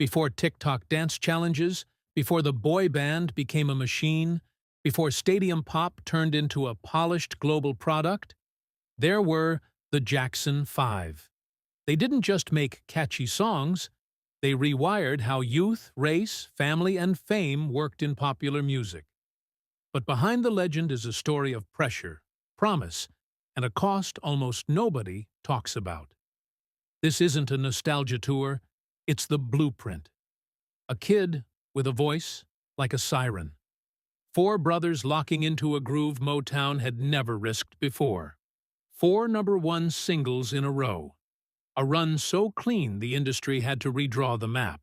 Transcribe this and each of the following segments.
Before TikTok dance challenges, before the boy band became a machine, before stadium pop turned into a polished global product, there were the Jackson 5. They didn't just make catchy songs, they rewired how youth, race, family, and fame worked in popular music. But behind the legend is a story of pressure, promise, and a cost almost nobody talks about. This isn't a nostalgia tour, it's the blueprint. A kid with a voice like a siren. Four brothers locking into a groove Motown had never risked before. Four #1 singles in a row. A run so clean the industry had to redraw the map.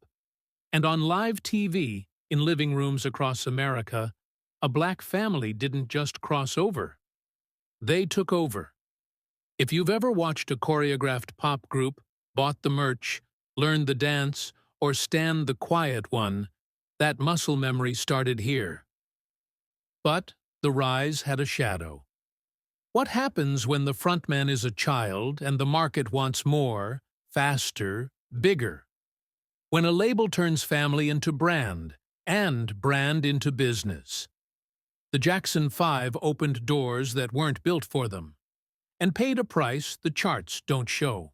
And on live TV, in living rooms across America, a black family didn't just cross over. They took over. If you've ever watched a choreographed pop group, bought the merch, learned the dance, or stand the quiet one, that muscle memory started here. But the rise had a shadow. What happens when the frontman is a child and the market wants more, faster, bigger? When a label turns family into brand, and brand into business? The Jackson 5 opened doors that weren't built for them, and paid a price the charts don't show.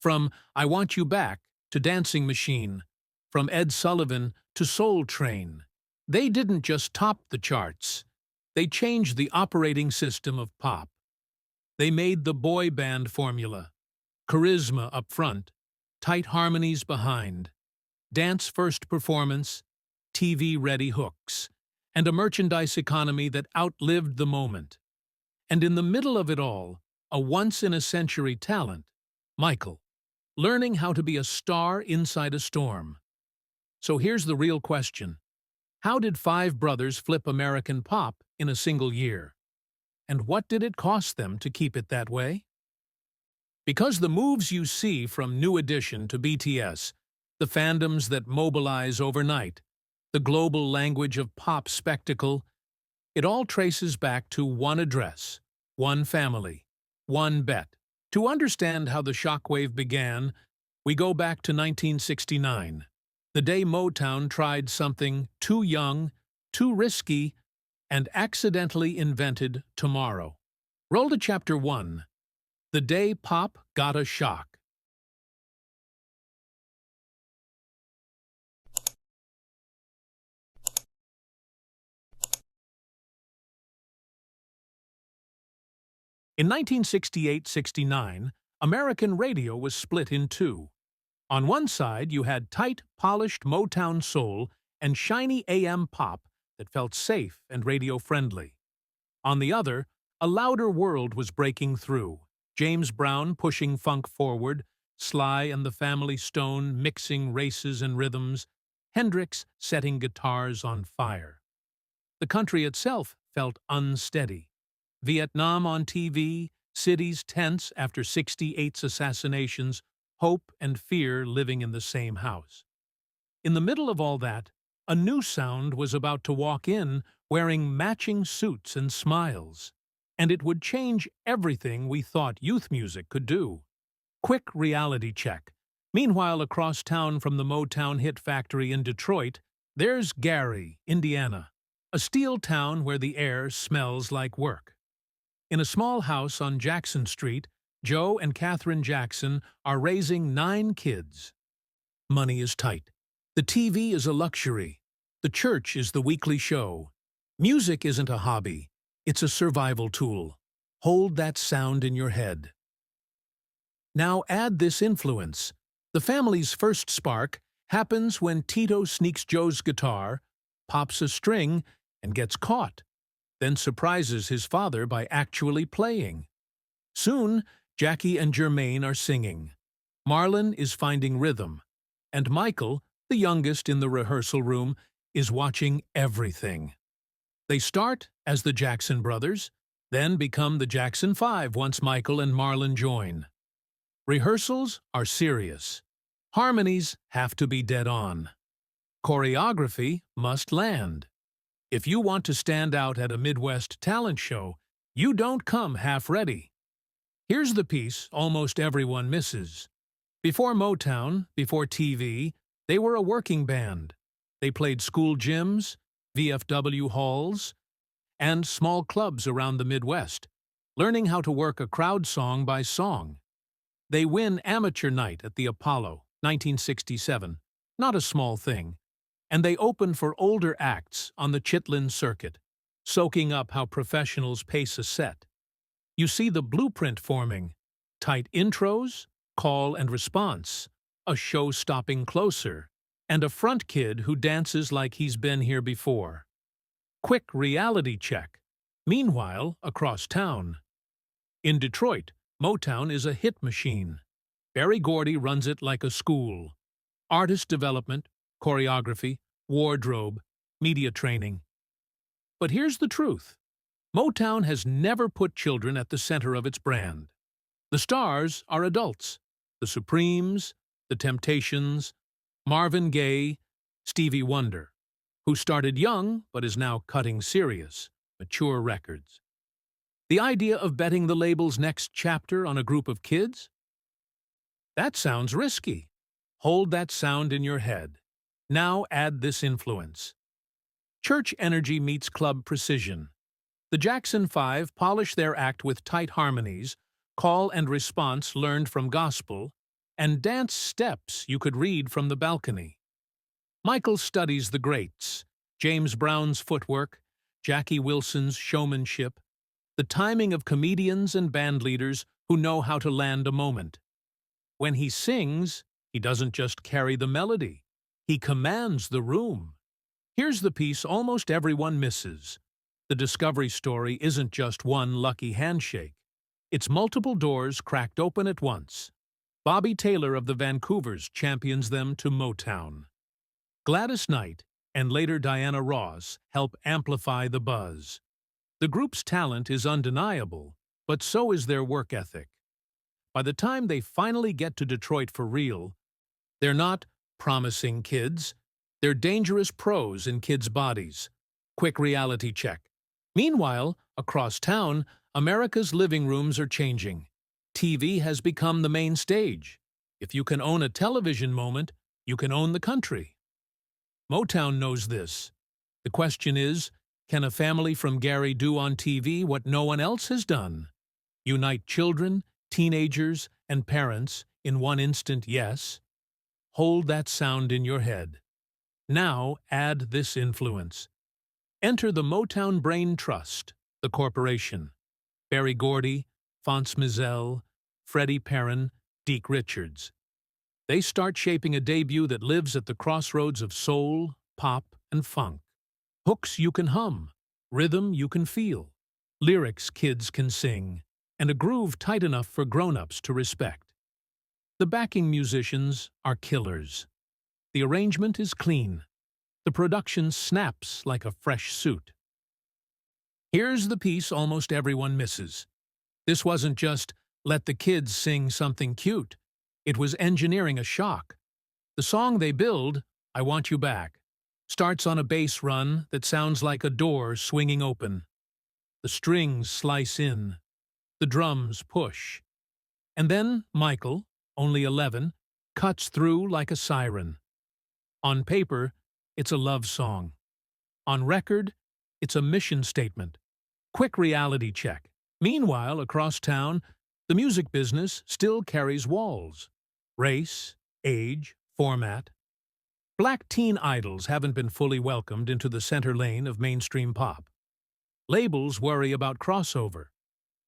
From I Want You Back to Dancing Machine, from Ed Sullivan to Soul Train, they didn't just top the charts. They changed the operating system of pop. They made the boy band formula. Charisma up front, tight harmonies behind, dance-first performance, TV-ready hooks, and a merchandise economy that outlived the moment. And in the middle of it all, a once-in-a-century talent, Michael, learning how to be a star inside a storm. So here's the real question. How did five brothers flip American pop in a single year? And what did it cost them to keep it that way? Because the moves you see from New Edition to BTS, the fandoms that mobilize overnight, the global language of pop spectacle, it all traces back to one address, one family, one bet. To understand how the shockwave began, we go back to 1969. The day Motown tried something too young, too risky, and accidentally invented tomorrow. Roll to Chapter 1. The day pop got a shock. In 1968-69, American radio was split in two. On one side, you had tight, polished Motown soul and shiny AM pop that felt safe and radio-friendly. On the other, a louder world was breaking through. James Brown pushing funk forward, Sly and the Family Stone mixing races and rhythms, Hendrix setting guitars on fire. The country itself felt unsteady. Vietnam on TV, cities tense after 68's assassinations, hope and fear living in the same house. In the middle of all that, a new sound was about to walk in wearing matching suits and smiles, and it would change everything we thought youth music could do. Quick reality check. Meanwhile, across town from the Motown hit factory in Detroit, there's Gary, Indiana, a steel town where the air smells like work. In a small house on Jackson Street, Joe and Catherine Jackson are raising 9 kids. Money is tight. The TV is a luxury. The church is the weekly show. Music isn't a hobby. It's a survival tool. Hold that sound in your head. Now add this influence. The family's first spark happens when Tito sneaks Joe's guitar, pops a string, and gets caught, then surprises his father by actually playing. Soon, Jackie and Jermaine are singing. Marlon is finding rhythm. And Michael, the youngest in the rehearsal room, is watching everything. They start as the Jackson Brothers, then become the Jackson 5 once Michael and Marlon join. Rehearsals are serious. Harmonies have to be dead on. Choreography must land. If you want to stand out at a Midwest talent show, you don't come half-ready. Here's the piece almost everyone misses. Before Motown, before TV, They were a working band. They played school gyms, VFW halls, and small clubs around the Midwest, learning how to work a crowd song by song. They win Amateur Night at the Apollo, 1967, not a small thing, and they open for older acts on the Chitlin circuit, soaking up how professionals pace a set. You see the blueprint forming: tight intros, call and response, a show stopping closer, and a front kid who dances like he's been here before. Quick reality check. Meanwhile, across town. In Detroit, Motown is a hit machine. Berry Gordy runs it like a school. Artist development, choreography, wardrobe, media training. But here's the truth. Motown has never put children at the center of its brand. The stars are adults: the Supremes, the Temptations, Marvin Gaye, Stevie Wonder, who started young but is now cutting serious, mature records. The idea of betting the label's next chapter on a group of kids? That sounds risky. Hold that sound in your head. Now add this influence. Church energy meets club precision. The Jackson 5 polish their act with tight harmonies, call and response learned from gospel, and dance steps you could read from the balcony. Michael studies the greats: James Brown's footwork, Jackie Wilson's showmanship, the timing of comedians and band leaders who know how to land a moment. When he sings, he doesn't just carry the melody, he commands the room. Here's the piece almost everyone misses. The discovery story isn't just one lucky handshake. It's multiple doors cracked open at once. Bobby Taylor of the Vancouvers champions them to Motown. Gladys Knight and later Diana Ross help amplify the buzz. The group's talent is undeniable, but so is their work ethic. By the time they finally get to Detroit for real, they're not promising kids, they're dangerous pros in kids' bodies. Quick reality check. Meanwhile, across town, America's living rooms are changing. TV has become the main stage. If you can own a television moment, you can own the country. Motown knows this. The question is, can a family from Gary do on TV what no one else has done? Unite children, teenagers, and parents in one instant yes? Hold that sound in your head. Now add this influence. Enter the Motown Brain Trust, the corporation. Berry Gordy, Phonce Mizell, Freddie Perrin, Deke Richards. They start shaping a debut that lives at the crossroads of soul, pop, and funk. Hooks you can hum, rhythm you can feel, lyrics kids can sing, and a groove tight enough for grown-ups to respect. The backing musicians are killers. The arrangement is clean. The production snaps like a fresh suit. Here's the piece almost everyone misses. This wasn't just let the kids sing something cute. It was engineering a shock. The song they build, I Want You Back, starts on a bass run that sounds like a door swinging open. The strings slice in. The drums push. And then Michael, only 11, cuts through like a siren. On paper, it's a love song. On record, it's a mission statement. Quick reality check. Meanwhile, across town, the music business still carries walls. Race, age, format. Black teen idols haven't been fully welcomed into the center lane of mainstream pop. Labels worry about crossover.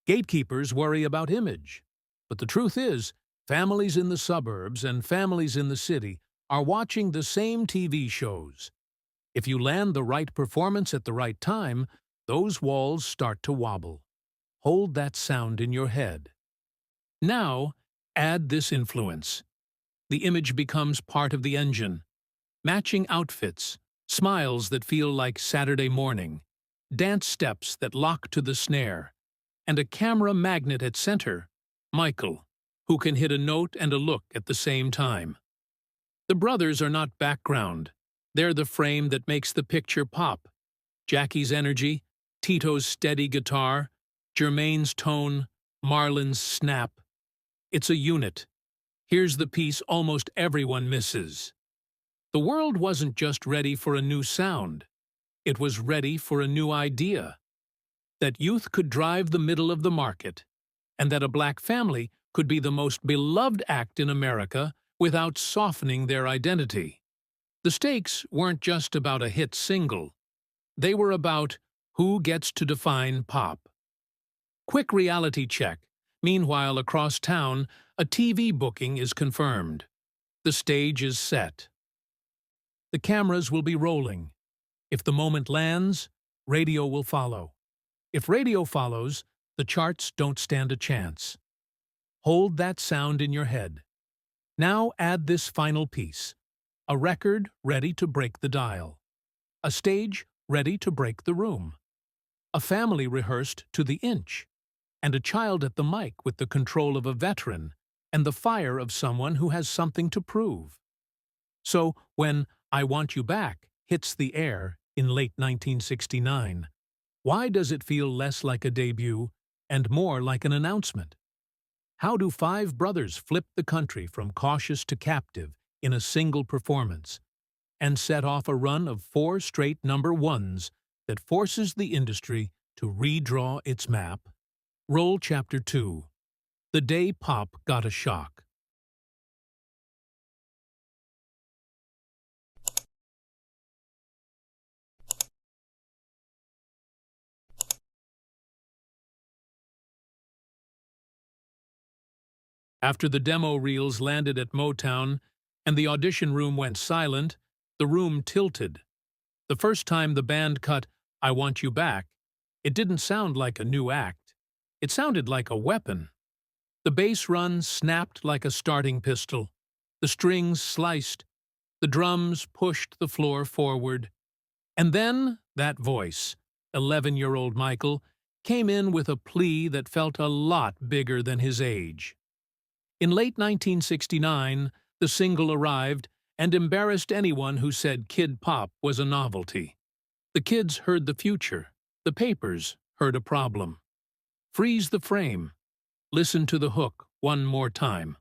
Gatekeepers worry about image. But the truth is, families in the suburbs and families in the city are watching the same TV shows. If you land the right performance at the right time, those walls start to wobble. Hold that sound in your head. Now, add this influence. The image becomes part of the engine. Matching outfits, smiles that feel like Saturday morning, dance steps that lock to the snare, and a camera magnet at center, Michael, who can hit a note and a look at the same time. The brothers are not background. They're the frame that makes the picture pop. Jackie's energy, Tito's steady guitar, Jermaine's tone, Marlon's snap. It's a unit. Here's the piece almost everyone misses. The world wasn't just ready for a new sound. It was ready for a new idea. That youth could drive the middle of the market, and that a black family could be the most beloved act in America without softening their identity. The stakes weren't just about a hit single. They were about who gets to define pop. Quick reality check. Meanwhile, across town, a TV booking is confirmed. The stage is set. The cameras will be rolling. If the moment lands, radio will follow. If radio follows, the charts don't stand a chance. Hold that sound in your head. Now add this final piece. A record ready to break the dial. A stage ready to break the room. A family rehearsed to the inch. And a child at the mic with the control of a veteran and the fire of someone who has something to prove. So when I Want You Back hits the air in late 1969, why does it feel less like a debut and more like an announcement? How do five brothers flip the country from cautious to captive in a single performance and set off a run of 4 straight number ones that forces the industry to redraw its map? Roll Chapter 2. The Day Pop Got a Shock. After the demo reels landed at Motown and the audition room went silent, the room tilted. The first time the band cut I Want You Back, it didn't sound like a new act. It sounded like a weapon. The bass run snapped like a starting pistol. The strings sliced. The drums pushed the floor forward. And then that voice, 11-year-old Michael, came in with a plea that felt a lot bigger than his age. In late 1969, the single arrived and embarrassed anyone who said kid pop was a novelty. The kids heard the future. The papers heard a problem. Freeze the frame. Listen to the hook one more time.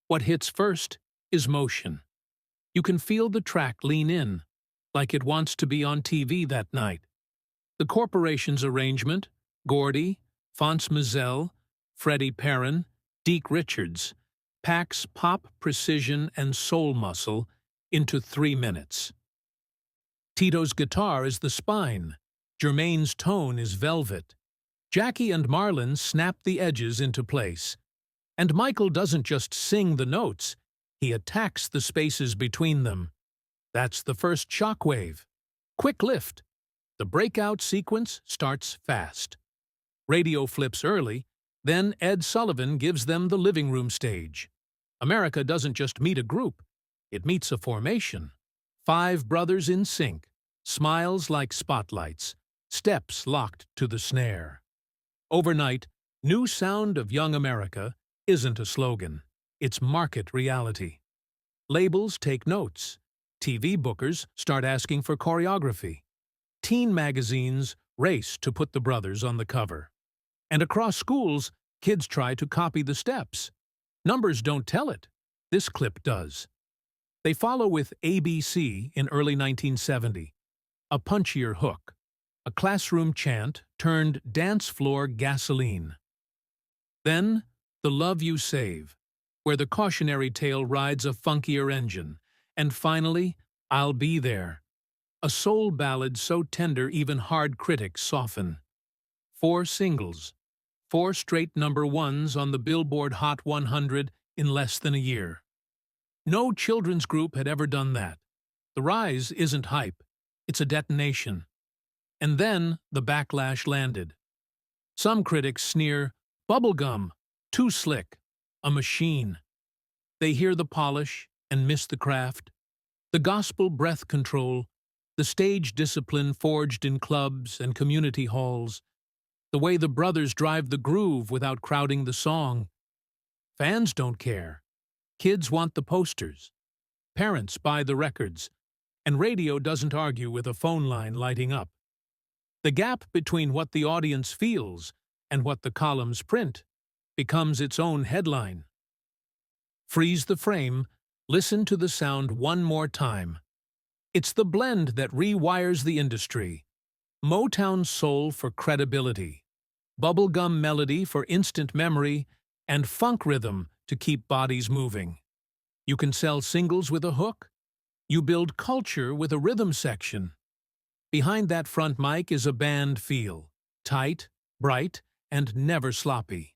What hits first is motion. You can feel the track lean in, like it wants to be on TV that night. The Corporation's arrangement, Gordy, Phonce Mizell, Freddie Perrin, Deke Richards, packs pop precision and soul muscle into 3 minutes. Tito's guitar is the spine. Jermaine's tone is velvet. Jackie and Marlon snap the edges into place. And Michael doesn't just sing the notes, he attacks the spaces between them. That's the first shockwave. Quick lift. The breakout sequence starts fast. Radio flips early, then Ed Sullivan gives them the living room stage. America doesn't just meet a group, it meets a formation. 5 brothers in sync, smiles like spotlights, steps locked to the snare. Overnight, New Sound of Young America isn't a slogan, it's market reality. Labels take notes. TV bookers start asking for choreography. Teen magazines race to put the brothers on the cover. And across schools, kids try to copy the steps. Numbers don't tell it. This clip does. They follow with ABC in early 1970, a punchier hook. A classroom chant turned dance floor gasoline. Then, The Love You Save, where the cautionary tale rides a funkier engine. And finally, I'll Be There, a soul ballad so tender even hard critics soften. 4 singles, 4 straight number ones on the Billboard Hot 100 in less than a year. No children's group had ever done that. The rise isn't hype, it's a detonation. And then the backlash landed. Some critics sneer, bubblegum, too slick, a machine. They hear the polish and miss the craft, the gospel breath control, the stage discipline forged in clubs and community halls, the way the brothers drive the groove without crowding the song. Fans don't care. Kids want the posters. Parents buy the records. And radio doesn't argue with a phone line lighting up. The gap between what the audience feels and what the columns print becomes its own headline. Freeze the frame, Listen to the sound one more time. It's the blend that rewires the industry. Motown soul for credibility, bubblegum melody for instant memory, and funk rhythm to keep bodies moving. You can sell singles with a hook. You build culture with a rhythm section. Behind that front mic is a band feel, tight, bright, and never sloppy.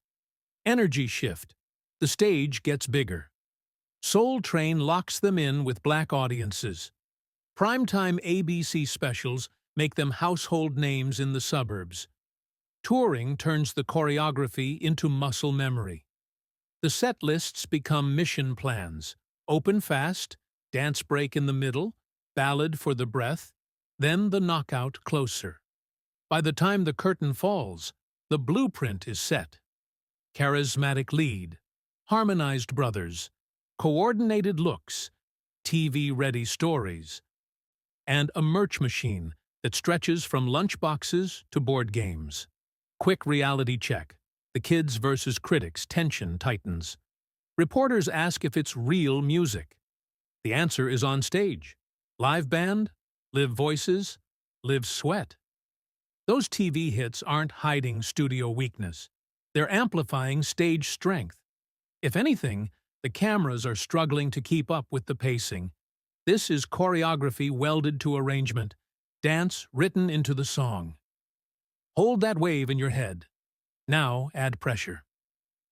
Energy shift. The stage gets bigger. Soul Train locks them in with black audiences. Primetime ABC specials make them household names in the suburbs. Touring turns the choreography into muscle memory. The set lists become mission plans. Open fast, dance break in the middle, ballad for the breath, then the knockout closer. By the time the curtain falls, the blueprint is set. Charismatic lead, harmonized brothers, coordinated looks, TV-ready stories, and a merch machine that stretches from lunchboxes to board games. Quick reality check. The kids versus critics tension tightens. Reporters ask if it's real music. The answer is on stage. Live band, live voices, live sweat. Those TV hits aren't hiding studio weakness. They're amplifying stage strength. If anything, the cameras are struggling to keep up with the pacing. This is choreography welded to arrangement, dance written into the song. Hold that wave in your head. Now add pressure.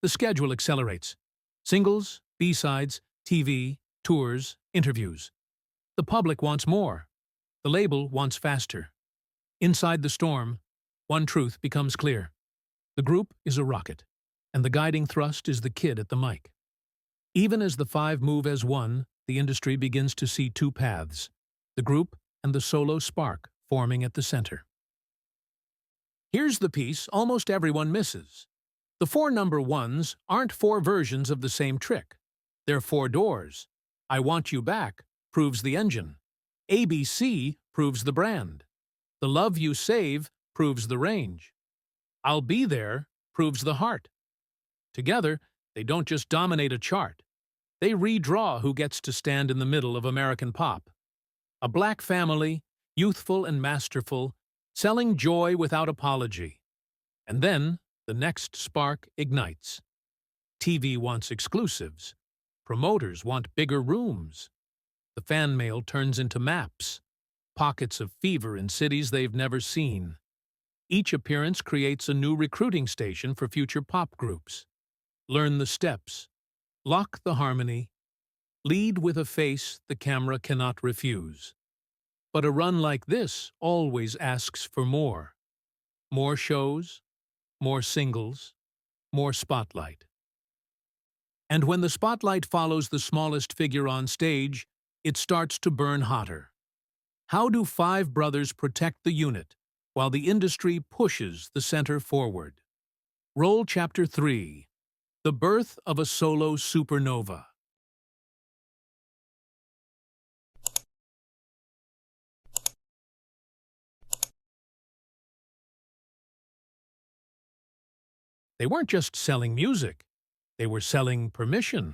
The schedule accelerates. Singles, B-sides, TV, tours, interviews. The public wants more. The label wants faster. Inside the storm, one truth becomes clear. The group is a rocket, and the guiding thrust is the kid at the mic. Even as the five move as one, the industry begins to see two paths, the group and the solo spark forming at the center. Here's the piece almost everyone misses. The four number ones aren't four versions of the same trick. They're four doors. I Want You Back proves the engine. ABC proves the brand. The Love You Save proves the range. I'll Be There proves the heart. Together, they don't just dominate a chart. They redraw who gets to stand in the middle of American pop. A black family, youthful and masterful, selling joy without apology. And then, the next spark ignites. TV wants exclusives. Promoters want bigger rooms. The fan mail turns into maps, pockets of fever in cities they've never seen. Each appearance creates a new recruiting station for future pop groups. Learn the steps. Lock the harmony. Lead with a face the camera cannot refuse. But a run like this always asks for more. More shows, more singles, more spotlight. And when the spotlight follows the smallest figure on stage, it starts to burn hotter. How do five brothers protect the unit while the industry pushes the center forward? Roll Chapter 3. The Birth of a Solo Supernova. They weren't just selling music. They were selling permission.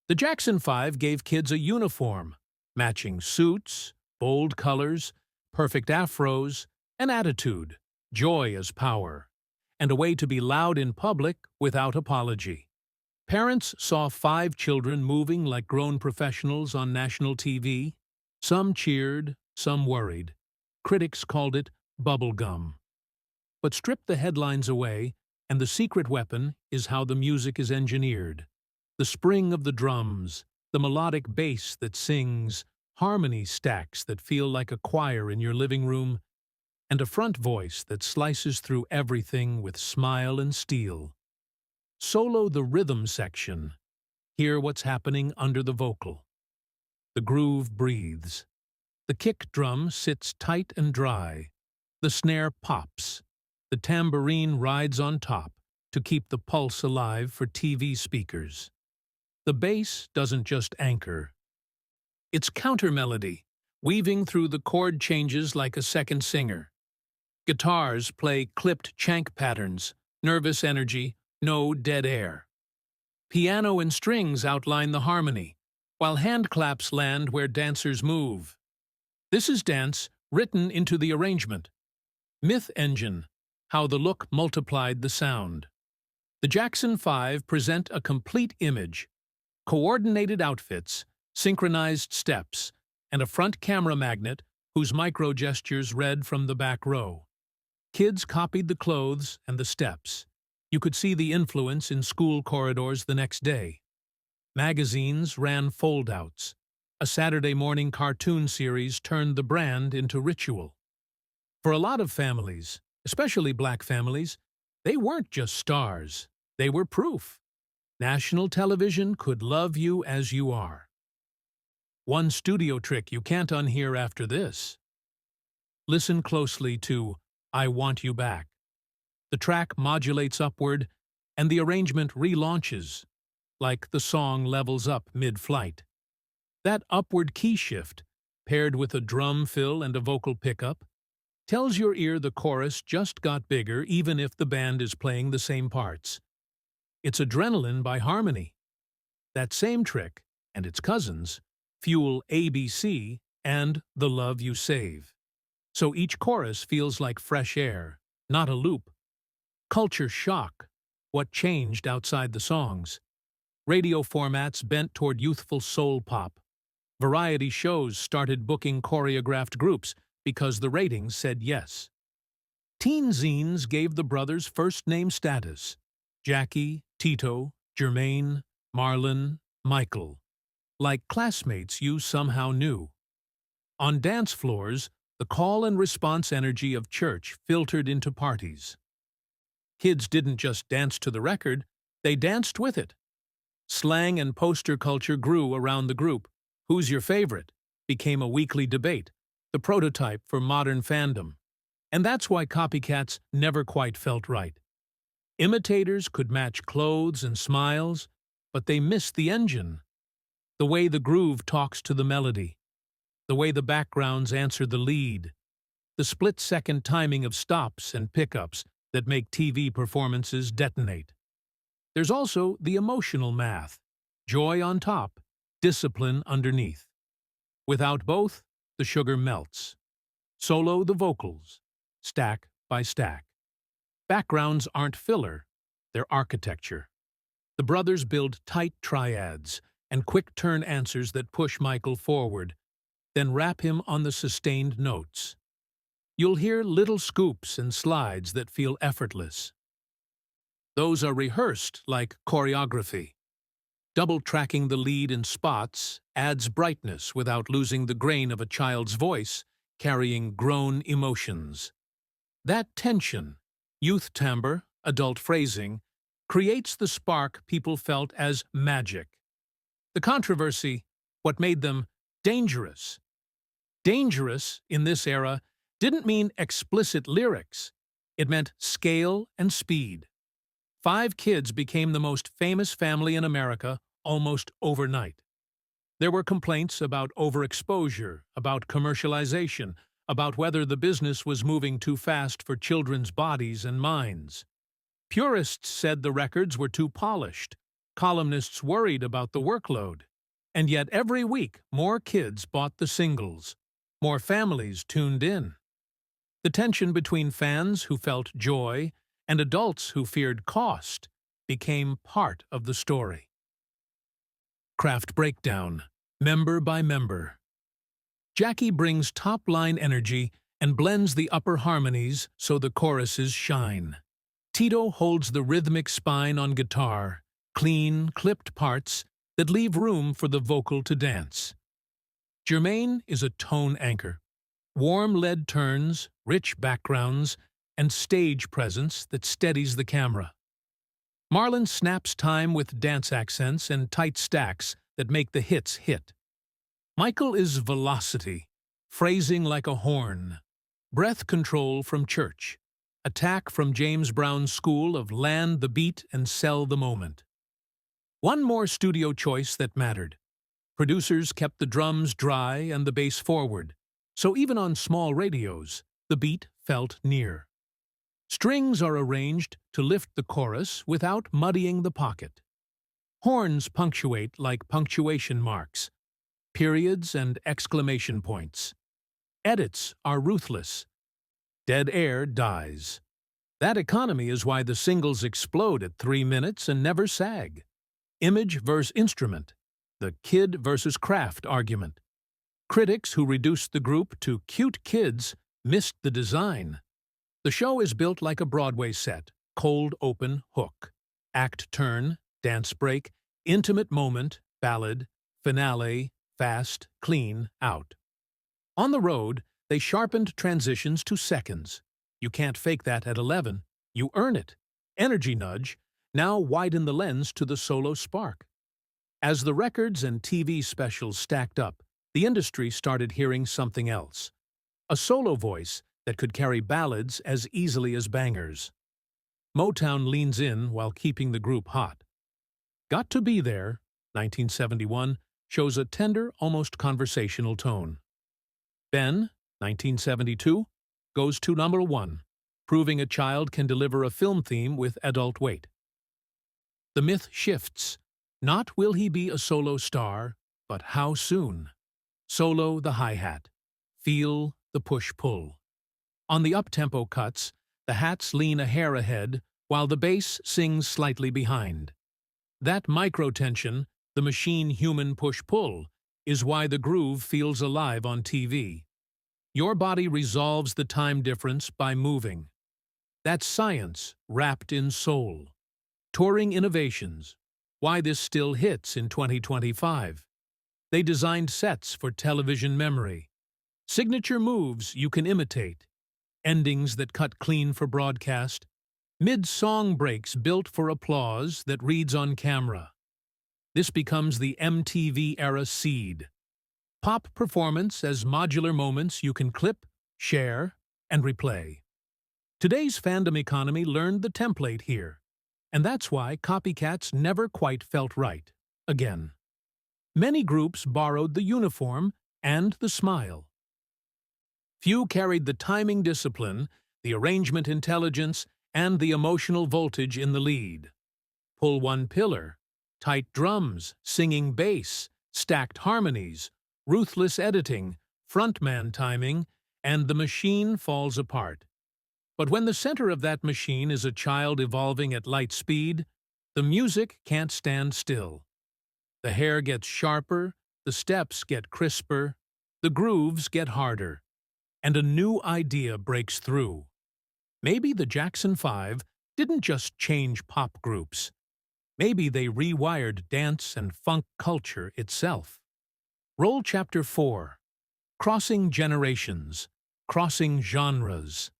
The Jackson 5 gave kids a uniform, matching suits, bold colors, perfect afros, an attitude, joy as power, and a way to be loud in public without apology. Parents saw five children moving like grown professionals on national TV. Some cheered, some worried. Critics called it bubblegum. But strip the headlines away, and the secret weapon is how the music is engineered. The spring of the drums, the melodic bass that sings, harmony stacks that feel like a choir in your living room, and a front voice that slices through everything with smile and steel. Solo the rhythm section. Hear what's happening under the vocal. The groove breathes. The kick drum sits tight and dry. The snare pops. The tambourine rides on top to keep the pulse alive for TV speakers. The bass doesn't just anchor. It's counter-melody, weaving through the chord changes like a second singer. Guitars play clipped chank patterns, nervous energy, no dead air. Piano and strings outline the harmony, while hand claps land where dancers move. This is dance written into the arrangement. Myth engine, how the look multiplied the sound. The Jackson 5 present a complete image, coordinated outfits, synchronized steps, and a front camera magnet whose micro-gestures read from the back row. Kids copied the clothes and the steps. You could see the influence in school corridors the next day. Magazines ran fold-outs. A Saturday morning cartoon series turned the brand into ritual. For a lot of families, especially black families, they weren't just stars. They were proof. National television could love you as you are. One studio trick you can't unhear after this. Listen closely to I Want You Back. The track modulates upward, and the arrangement relaunches, like the song levels up mid-flight. That upward key shift, paired with a drum fill and a vocal pickup, tells your ear the chorus just got bigger even if the band is playing the same parts. It's adrenaline by harmony. That same trick, and its cousins, fuel ABC and The Love You Save. So each chorus feels like fresh air, not a loop. Culture shock, what changed outside the songs. Radio formats bent toward youthful soul pop. Variety shows started booking choreographed groups because the ratings said yes. Teen zines gave the brothers first-name status. Jackie, Tito, Jermaine, Marlon, Michael. Like classmates you somehow knew. On dance floors, the call and response energy of church filtered into parties. Kids didn't just dance to the record, they danced with it. Slang and poster culture grew around the group. Who's your favorite? Became a weekly debate, the prototype for modern fandom. And that's why copycats never quite felt right. Imitators could match clothes and smiles, but they missed the engine. The way the groove talks to the melody. The way the backgrounds answer the lead. The split-second timing of stops and pickups that make TV performances detonate. There's also the emotional math. Joy on top, discipline underneath. Without both, the sugar melts. Solo the vocals, stack by stack. Backgrounds aren't filler, they're architecture. The brothers build tight triads and quick-turn answers that push Michael forward, then wrap him on the sustained notes. You'll hear little scoops and slides that feel effortless. Those are rehearsed like choreography. Double-tracking the lead in spots adds brightness without losing the grain of a child's voice carrying grown emotions. That tension, youth timbre, adult phrasing, creates the spark people felt as magic. The controversy, what made them dangerous. Dangerous, in this era, didn't mean explicit lyrics. It meant scale and speed. 5 kids became the most famous family in America almost overnight. There were complaints about overexposure, about commercialization, about whether the business was moving too fast for children's bodies and minds. Purists said the records were too polished. Columnists worried about the workload. And yet every week, more kids bought the singles. More families tuned in. The tension between fans who felt joy and adults who feared cost became part of the story. Craft breakdown, member by member. Jackie brings top-line energy and blends the upper harmonies so the choruses shine. Tito holds the rhythmic spine on guitar, clean, clipped parts that leave room for the vocal to dance. Jermaine is a tone anchor. Warm lead turns, rich backgrounds, and stage presence that steadies the camera. Marlon snaps time with dance accents and tight stacks that make the hits hit. Michael is velocity, phrasing like a horn, breath control from church, attack from James Brown's school of land the beat and sell the moment. One more studio choice that mattered. Producers kept the drums dry and the bass forward, so even on small radios, the beat felt near. Strings are arranged to lift the chorus without muddying the pocket. Horns punctuate like punctuation marks, periods and exclamation points. Edits are ruthless. Dead air dies. That economy is why the singles explode at 3 minutes and never sag. Image versus instrument, the kid versus craft argument. Critics who reduced the group to cute kids missed the design. The show is built like a Broadway set, cold open, hook. Act turn, dance break, intimate moment, ballad, finale, fast, clean, out. On the road, they sharpened transitions to seconds. You can't fake that at 11. You earn it. Energy nudge, now widen the lens to the solo spark. As the records and TV specials stacked up, the industry started hearing something else. A solo voice that could carry ballads as easily as bangers. Motown leans in while keeping the group hot. Got to Be There, 1971, shows a tender, almost conversational tone. Ben, 1972, goes to #1, proving a child can deliver a film theme with adult weight. The myth shifts. Not will he be a solo star, but how soon? Solo the hi-hat. Feel the push-pull. On the up-tempo cuts, the hats lean a hair ahead, while the bass sings slightly behind. That micro-tension, the machine-human push-pull, is why the groove feels alive on TV. Your body resolves the time difference by moving. That's science wrapped in soul. Touring innovations. Why this still hits in 2025. They designed sets for television memory. Signature moves you can imitate. Endings that cut clean for broadcast. Mid-song breaks built for applause that reads on camera. This becomes the MTV-era seed. Pop performance as modular moments you can clip, share, and replay. Today's fandom economy learned the template here, and that's why copycats never quite felt right, again. Many groups borrowed the uniform and the smile. Few carried the timing discipline, the arrangement intelligence, and the emotional voltage in the lead. Pull one pillar, tight drums, singing bass, stacked harmonies, ruthless editing, frontman timing, and the machine falls apart. But when the center of that machine is a child evolving at light speed, the music can't stand still. The hair gets sharper, the steps get crisper, the grooves get harder, and a new idea breaks through. Maybe the Jackson 5 didn't just change pop groups. Maybe they rewired dance and funk culture itself. Roll Chapter 4. Crossing Generations. Crossing Genres.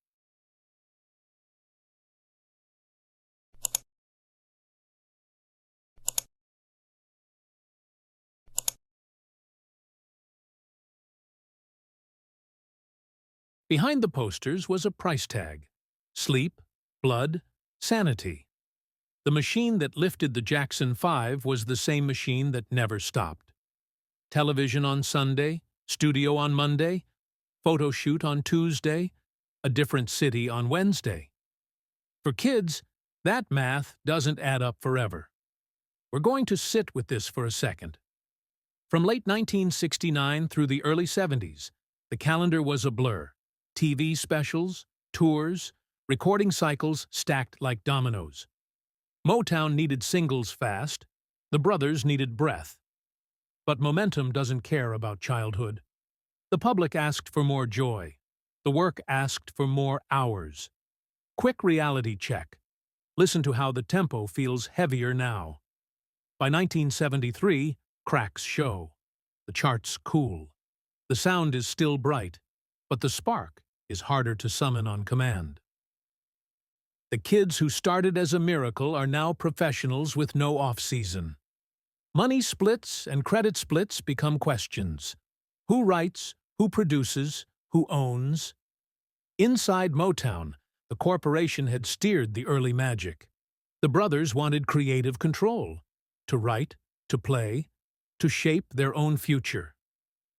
Behind the posters was a price tag. Sleep, blood, sanity. The machine that lifted the Jackson 5 was the same machine that never stopped. Television on Sunday, studio on Monday, photo shoot on Tuesday, a different city on Wednesday. For kids, that math doesn't add up forever. We're going to sit with this for a second. From late 1969 through the early 70s, the calendar was a blur. TV specials, tours, recording cycles stacked like dominoes. Motown needed singles fast, the brothers needed breath. But momentum doesn't care about childhood. The public asked for more joy. The work asked for more hours. Quick reality check. Listen to how the tempo feels heavier now. By 1973, cracks show. The charts cool. The sound is still bright, but the spark is harder to summon on command. The kids who started as a miracle are now professionals with no off-season. Money splits and credit splits become questions. Who writes? Who produces? Who owns? Inside Motown, the corporation had steered the early magic. The brothers wanted creative control, to write, to play, to shape their own future.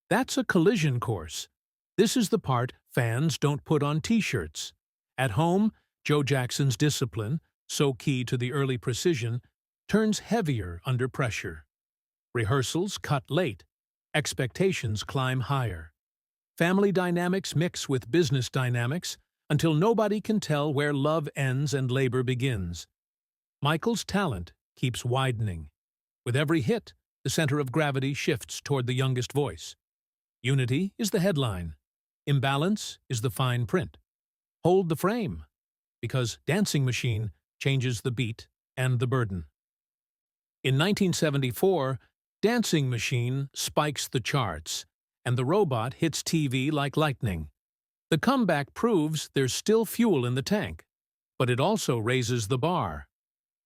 That's a collision course. This is the part fans don't put on T-shirts. At home, Joe Jackson's discipline, so key to the early precision, turns heavier under pressure. Rehearsals cut late. Expectations climb higher. Family dynamics mix with business dynamics until nobody can tell where love ends and labor begins. Michael's talent keeps widening. With every hit, the center of gravity shifts toward the youngest voice. Unity is the headline. Imbalance is the fine print. Hold the frame, because Dancing Machine changes the beat and the burden. In 1974, Dancing Machine spikes the charts, and the robot hits TV like lightning. The comeback proves there's still fuel in the tank, but it also raises the bar.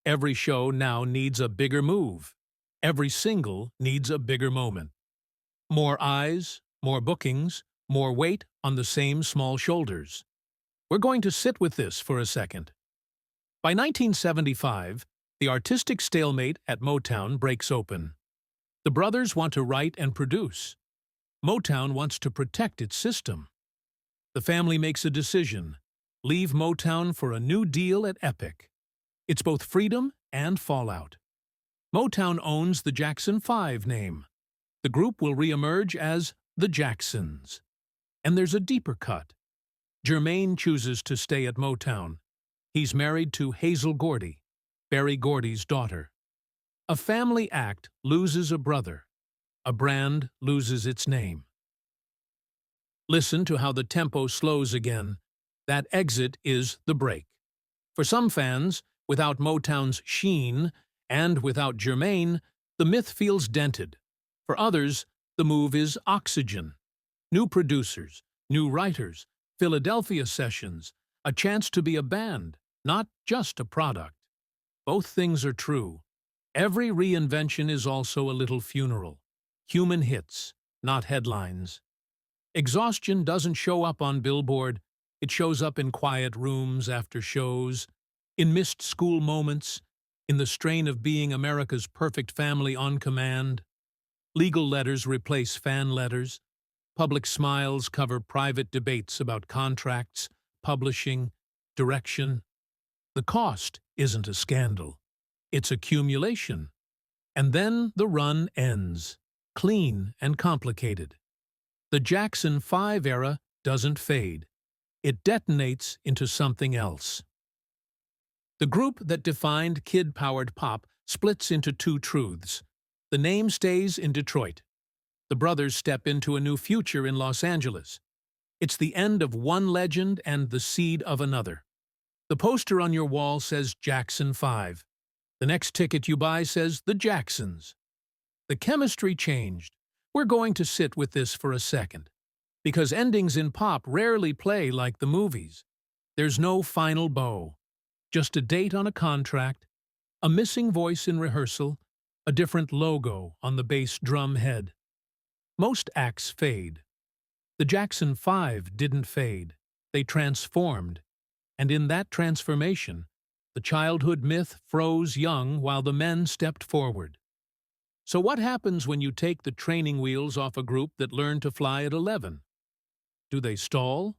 Every show now needs a bigger move. Every single needs a bigger moment. More eyes, more bookings, more weight on the same small shoulders. We're going to sit with this for a second. By 1975, the artistic stalemate at Motown breaks open. The brothers want to write and produce. Motown wants to protect its system. The family makes a decision: leave Motown for a new deal at Epic. It's both freedom and fallout. Motown owns the Jackson 5 name. The group will re-emerge as the Jacksons. And there's a deeper cut. Jermaine chooses to stay at Motown. He's married to Hazel Gordy, Berry Gordy's daughter. A family act loses a brother. A brand loses its name. Listen to how the tempo slows again. That exit is the break. For some fans, without Motown's sheen and without Jermaine, the myth feels dented. For others, the move is oxygen. New producers, new writers, Philadelphia sessions, a chance to be a band, not just a product. Both things are true. Every reinvention is also a little funeral. Human hits, not headlines. Exhaustion doesn't show up on Billboard. It shows up in quiet rooms after shows, in missed school moments, in the strain of being America's perfect family on command. Legal letters replace fan letters. Public smiles cover private debates about contracts, publishing, direction. The cost isn't a scandal. It's accumulation. And then the run ends, clean and complicated. The Jackson 5 era doesn't fade. It detonates into something else. The group that defined kid-powered pop splits into two truths. The name stays in Detroit. The brothers step into a new future in Los Angeles. It's the end of one legend and the seed of another. The poster on your wall says Jackson 5. The next ticket you buy says The Jacksons. The chemistry changed. We're going to sit with this for a second, because endings in pop rarely play like the movies. There's no final bow, just a date on a contract, a missing voice in rehearsal, a different logo on the bass drum head. Most acts fade. The Jackson 5 didn't fade. They transformed. And in that transformation, the childhood myth froze young while the men stepped forward. So what happens when you take the training wheels off a group that learned to fly at 11? Do they stall?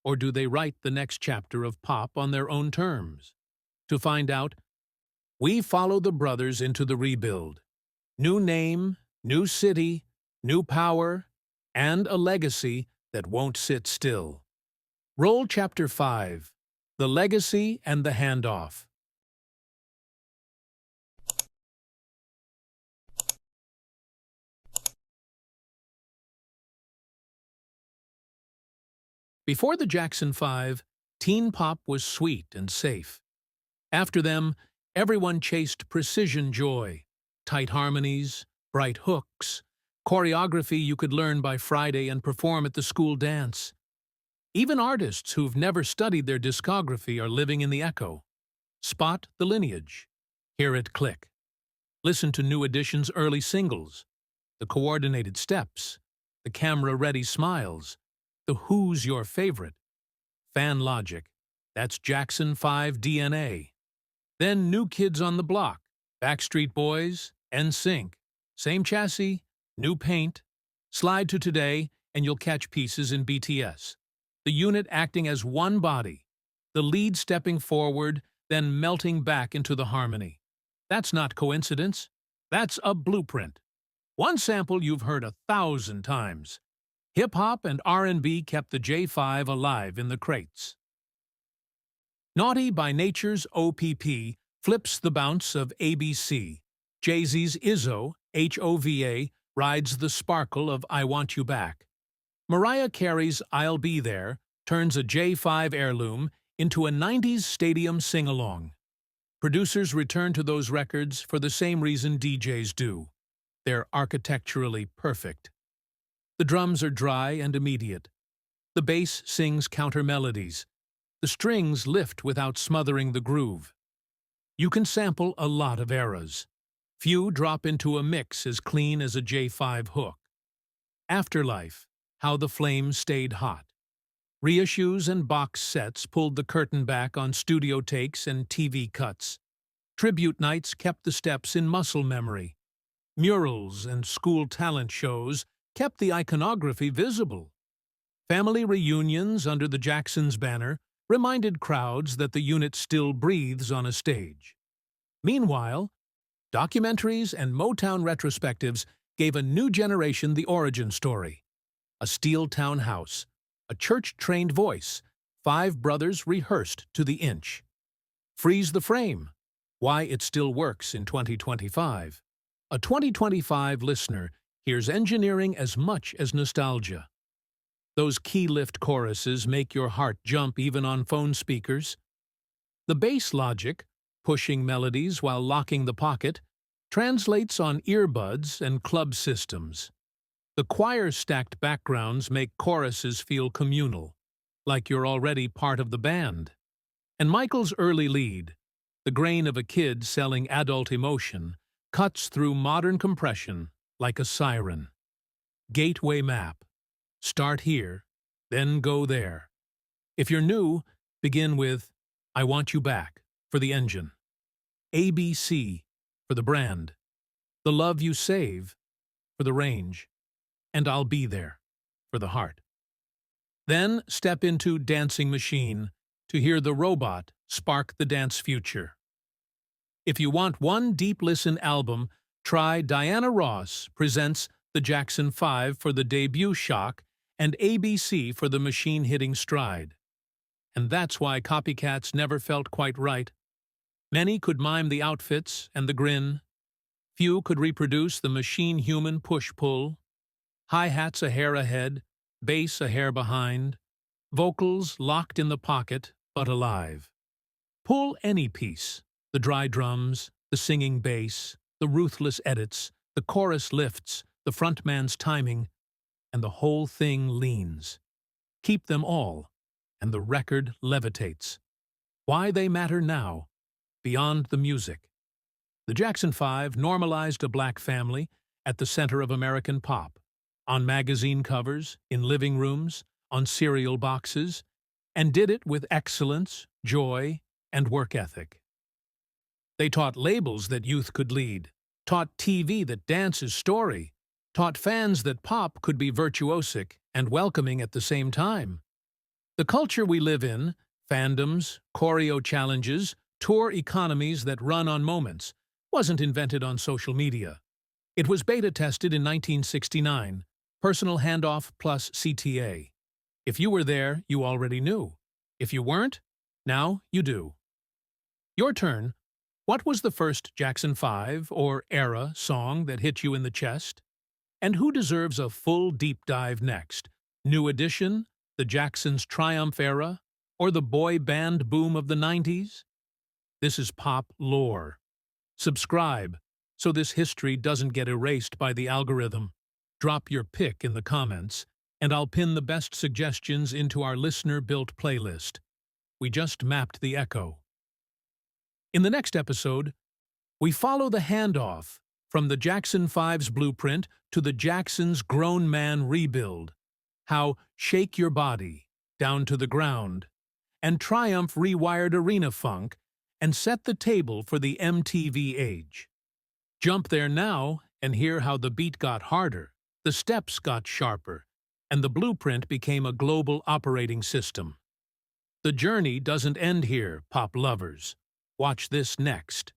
Or do they write the next chapter of pop on their own terms? To find out, we follow the brothers into the rebuild. New name, new city, new power, and a legacy that won't sit still. Roll Chapter 5, The Legacy and the Handoff. Before the Jackson 5, teen pop was sweet and safe. After them, everyone chased precision joy, tight harmonies, bright hooks, choreography you could learn by Friday and perform at the school dance. Even artists who've never studied their discography are living in the echo. Spot the lineage. Hear it click. Listen to New Edition's early singles, the coordinated steps, the camera-ready smiles, the Who's Your Favorite. Fan logic. That's Jackson 5 DNA. Then New Kids on the Block, Backstreet Boys, NSYNC. Same chassis, new paint. Slide to today, and you'll catch pieces in BTS. The unit acting as one body, the lead stepping forward, then melting back into the harmony. That's not coincidence. That's a blueprint. One sample you've heard 1,000 times. Hip-hop and R&B kept the J5 alive in the crates. Naughty by Nature's OPP flips the bounce of ABC. Jay-Z's Izzo, HOVA, rides the sparkle of I Want You Back. Mariah Carey's I'll Be There turns a J5 heirloom into a 90s stadium sing-along. Producers return to those records for the same reason DJs do. They're architecturally perfect. The drums are dry and immediate. The bass sings counter melodies. The strings lift without smothering the groove. You can sample a lot of eras. Few drop into a mix as clean as a J5 hook. Afterlife, How the Flames Stayed Hot. Reissues and box sets pulled the curtain back on studio takes and TV cuts. Tribute nights kept the steps in muscle memory. Murals and school talent shows kept the iconography visible. Family reunions under the Jacksons banner reminded crowds that the unit still breathes on a stage. Meanwhile, documentaries and Motown retrospectives gave a new generation the origin story. A steel townhouse, a church-trained voice, 5 brothers rehearsed to the inch. Freeze the Frame, Why It Still Works in 2025. A 2025 listener hears engineering as much as nostalgia. Those key-lift choruses make your heart jump even on phone speakers. The bass logic, pushing melodies while locking the pocket, translates on earbuds and club systems. The choir-stacked backgrounds make choruses feel communal, like you're already part of the band. And Michael's early lead, the grain of a kid selling adult emotion, cuts through modern compression like a siren. Gateway map. Start here, then go there. If you're new, begin with I Want You Back for the engine. ABC for the brand. The Love You Save for the range. And I'll Be There for the heart. Then step into Dancing Machine to hear the robot spark the dance future. If you want one deep listen album, try Diana Ross presents the Jackson 5 for the debut shock and ABC for the machine-hitting stride. And that's why copycats never felt quite right. Many could mime the outfits and the grin. Few could reproduce the machine-human push-pull. Hi-hats a hair ahead, bass a hair behind, vocals locked in the pocket but alive. Pull any piece, the dry drums, the singing bass, the ruthless edits, the chorus lifts, the frontman's timing, and the whole thing leans. Keep them all, and the record levitates. Why they matter now, beyond the music. The Jackson 5 normalized a black family at the center of American pop, on magazine covers, in living rooms, on cereal boxes, and did it with excellence, joy, and work ethic. They taught labels that youth could lead, taught TV that dance is story, taught fans that pop could be virtuosic and welcoming at the same time. The culture we live in, fandoms, choreo challenges, tour economies that run on moments, wasn't invented on social media. It was beta-tested in 1969, personal handoff plus CTA. If you were there, you already knew. If you weren't, now you do. Your turn. What was the first Jackson 5 or era song that hit you in the chest? And who deserves a full deep dive next? New Edition, the Jacksons' Triumph era, or the boy band boom of the 90s? This is Pop Lore. Subscribe so this history doesn't get erased by the algorithm. Drop your pick in the comments, and I'll pin the best suggestions into our listener-built playlist. We just mapped the echo. In the next episode, we follow the handoff from the Jackson 5's blueprint to the Jacksons' grown man rebuild, how Shake Your Body, Down to the Ground, and Triumph rewired arena funk and set the table for the MTV age. Jump there now and hear how the beat got harder, the steps got sharper, and the blueprint became a global operating system. The journey doesn't end here, pop lovers. Watch this next.